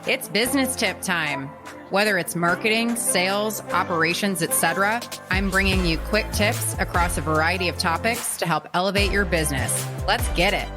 It's business tip time. Whether it's marketing, sales, operations, etc., I'm bringing you quick tips across a variety of topics to help elevate your business. Let's get it.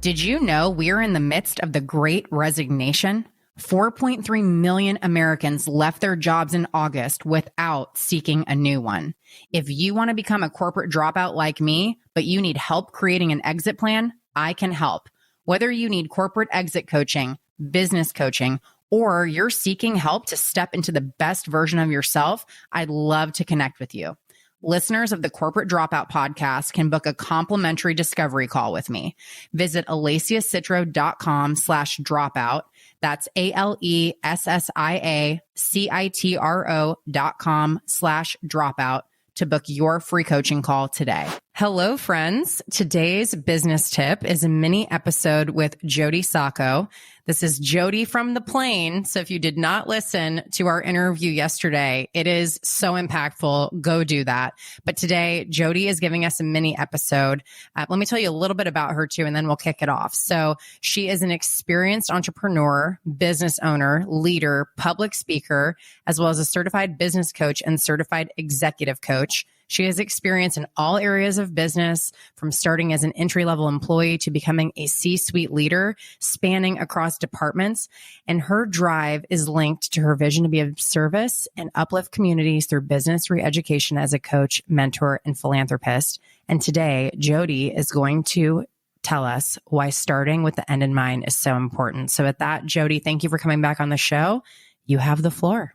Did you know we're in the midst of the Great Resignation? 4.3 million Americans left their jobs in August without seeking a new one. If you want to become a corporate dropout like me, but you need help creating an exit plan, I can help. Whether you need corporate exit coaching, business coaching, or you're seeking help to step into the best version of yourself, I'd love to connect with you. Listeners of the Corporate Dropout podcast can book a complimentary discovery call with me. Visit alessiacitro.com/dropout. That's ALESSIACITRO.com/dropout to book your free coaching call today. Hello, friends. Today's business tip is a mini episode with Jodie Sacco. This is Jodie from the plane. So if you did not listen to our interview yesterday, it is so impactful. Go do that. But today, Jodie is giving us a mini episode. Let me tell you a little bit about her too, and then we'll kick it off. So she is an experienced entrepreneur, business owner, leader, public speaker, as well as a certified business coach and certified executive coach. She has experience in all areas of business, from starting as an entry-level employee to becoming a C-suite leader, spanning across departments. And her drive is linked to her vision to be of service and uplift communities through business re-education as a coach, mentor, and philanthropist. And today, Jodie is going to tell us why starting with the end in mind is so important. So with that, Jodie, thank you for coming back on the show. You have the floor.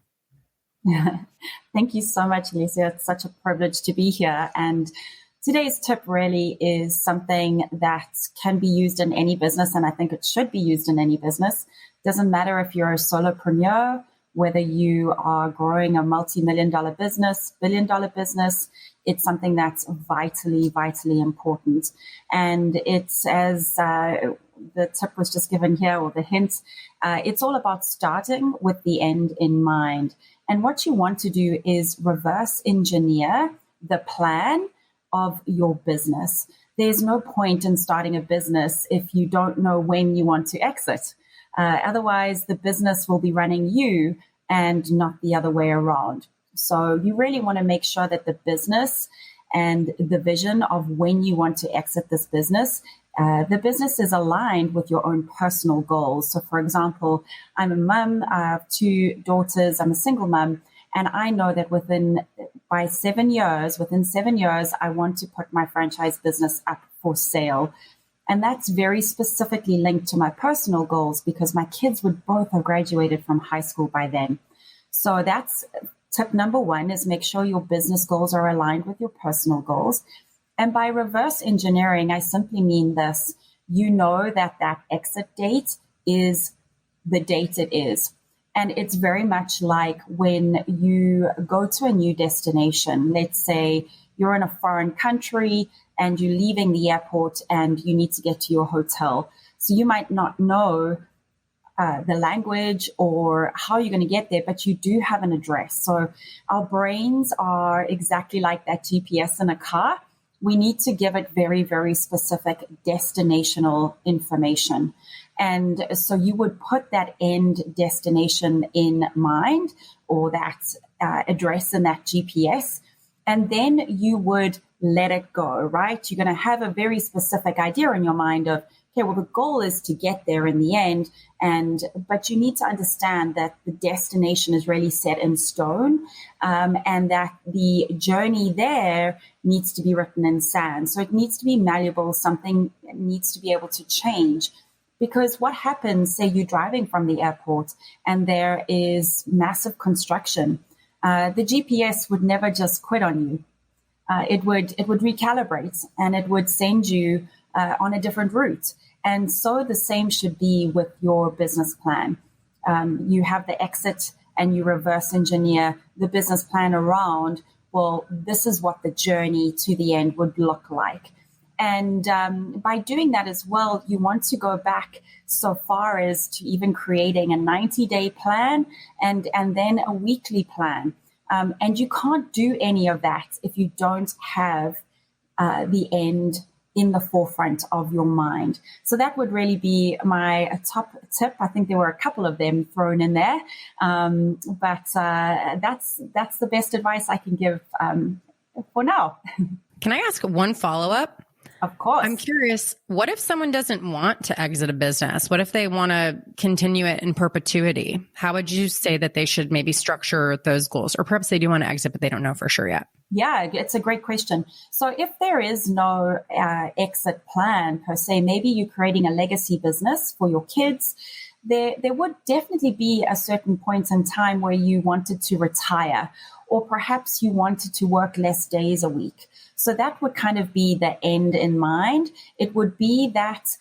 Thank you so much, Alicia. It's such a privilege to be here. And today's tip really is something that can be used in any business, and I think it should be used in any business. Doesn't matter if you're a solopreneur, whether you are growing a multi-million-dollar business, billion-dollar business, it's something that's vitally, vitally important. And it's as the tip was just given here, or the hint, it's all about starting with the end in mind. And what you want to do is reverse engineer the plan of your business. There's no point in starting a business if you don't know when you want to exit. Otherwise, the business will be running you and not the other way around. So you really want to make sure that the business and the vision of when you want to exit this business, the business is aligned with your own personal goals. So for example, I'm a mom, I have 2 daughters, I'm a single mom, and I know that within 7 years, I want to put my franchise business up for sale. And that's very specifically linked to my personal goals because my kids would both have graduated from high school by then. So that's tip number 1, is make sure your business goals are aligned with your personal goals. And by reverse engineering, I simply mean this. You know that exit date is the date it is. And it's very much like when you go to a new destination. Let's say you're in a foreign country and you're leaving the airport and you need to get to your hotel. So you might not know the language or how you're going to get there, but you do have an address. So our brains are exactly like that GPS in a car. We need to give it very, very specific destinational information. And so you would put that end destination in mind, or that address in that GPS, and then you would let it go, right? You're going to have a very specific idea in your mind of, okay, well, the goal is to get there in the end. But you need to understand that the destination is really set in stone, and that the journey there needs to be written in sand. So it needs to be malleable. Something needs to be able to change. Because what happens, say you're driving from the airport and there is massive construction, the GPS would never just quit on you. It would recalibrate and it would send you on a different route. And so the same should be with your business plan. You have the exit and you reverse engineer the business plan around, well, this is what the journey to the end would look like. And by doing that as well, you want to go back so far as to even creating a 90-day plan and then a weekly plan. And you can't do any of that if you don't have the end in the forefront of your mind. So that would really be my top tip. I think there were a couple of them thrown in there, but that's the best advice I can give for now. Can I ask one follow-up? Of course. I'm curious, what if someone doesn't want to exit a business? What if they want to continue it in perpetuity? How would you say that they should maybe structure those goals? Or perhaps they do want to exit, but they don't know for sure yet. Yeah, it's a great question. So if there is no exit plan per se, maybe you're creating a legacy business for your kids. There would definitely be a certain point in time where you wanted to retire, or perhaps you wanted to work less days a week. So that would kind of be the end in mind. It would be that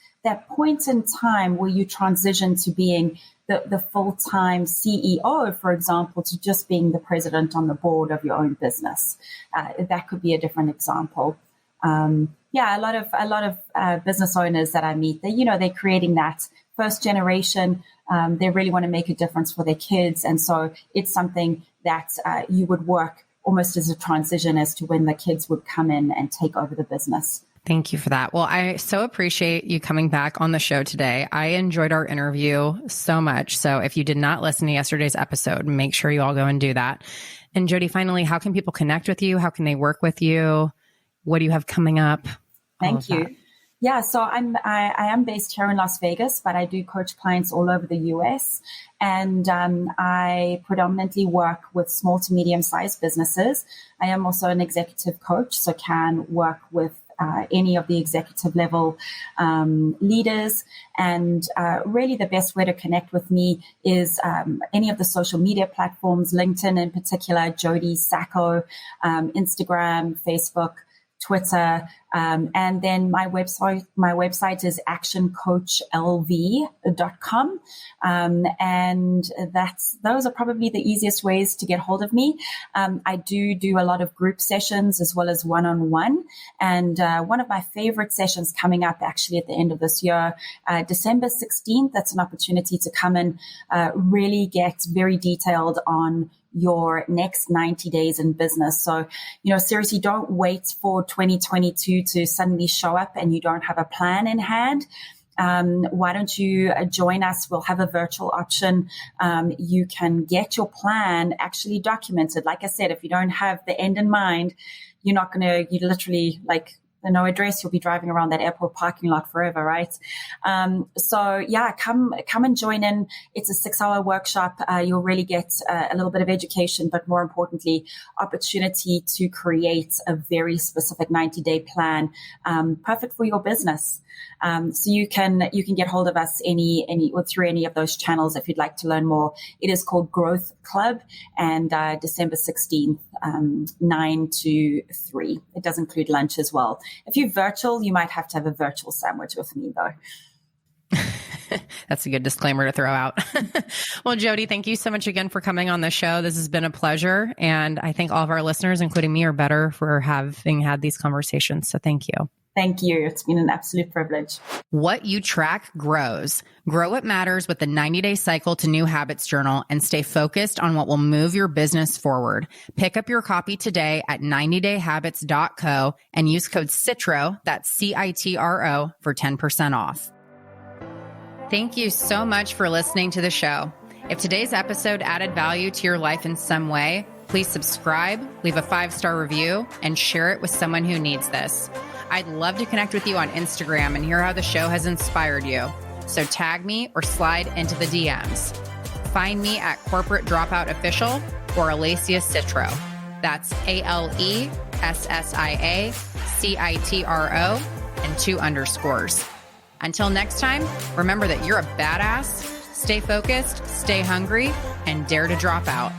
point in time where you transition to being the full-time CEO, for example, to just being the president on the board of your own business. That could be a different example. A lot of business owners that I meet, they're creating that first generation. They really want to make a difference for their kids, and so it's something that you would work almost as a transition as to when the kids would come in and take over the business. Thank you for that. Well, I so appreciate you coming back on the show today. I enjoyed our interview so much. So if you did not listen to yesterday's episode, make sure you all go and do that. And Jodie, finally, how can people connect with you? How can they work with you? What do you have coming up? Thank you. Yeah, so I am based here in Las Vegas, but I do coach clients all over the US. And I predominantly work with small to medium-sized businesses. I am also an executive coach, so can work with any of the executive level leaders. And really the best way to connect with me is any of the social media platforms, LinkedIn in particular, Jodie Sacco, Instagram, Facebook, Twitter, and then my website is actioncoachlv.com. And those are probably the easiest ways to get hold of me. I do a lot of group sessions as well as one-on-one. And one of my favorite sessions coming up actually at the end of this year, December 16th, that's an opportunity to come and really get very detailed on your next 90 days in business. So, seriously, don't wait for 2022 to suddenly show up and you don't have a plan in hand. Why don't you join us? We'll have a virtual option. You can get your plan actually documented. Like I said, if you don't have the end in mind, you literally no address, you'll be driving around that airport parking lot forever, right? Come and join in. It's a 6-hour workshop. You'll really get a little bit of education, but more importantly, opportunity to create a very specific 90-day plan, perfect for your business. So you can get hold of us through any of those channels if you'd like to learn more. It is called Growth Club, and December 16th, 9 to 3. It does include lunch as well. If you're virtual, you might have to have a virtual sandwich with me, though. That's a good disclaimer to throw out. Well, Jodie, thank you so much again for coming on the show. This has been a pleasure. And I think all of our listeners, including me, are better for having had these conversations. So thank you. Thank you. It's been an absolute privilege. What you track grows. Grow what matters with the 90-day cycle to new habits journal and stay focused on what will move your business forward. Pick up your copy today at 90dayhabits.co and use code CITRO, that's CITRO, for 10% off. Thank you so much for listening to the show. If today's episode added value to your life in some way, please subscribe, leave a 5-star review, and share it with someone who needs this. I'd love to connect with you on Instagram and hear how the show has inspired you. So tag me or slide into the DMs. Find me at Corporate Dropout Official or Alacia Citro. That's ALESSIACITRO and 2 underscores. Until next time, remember that you're a badass, stay focused, stay hungry, and dare to drop out.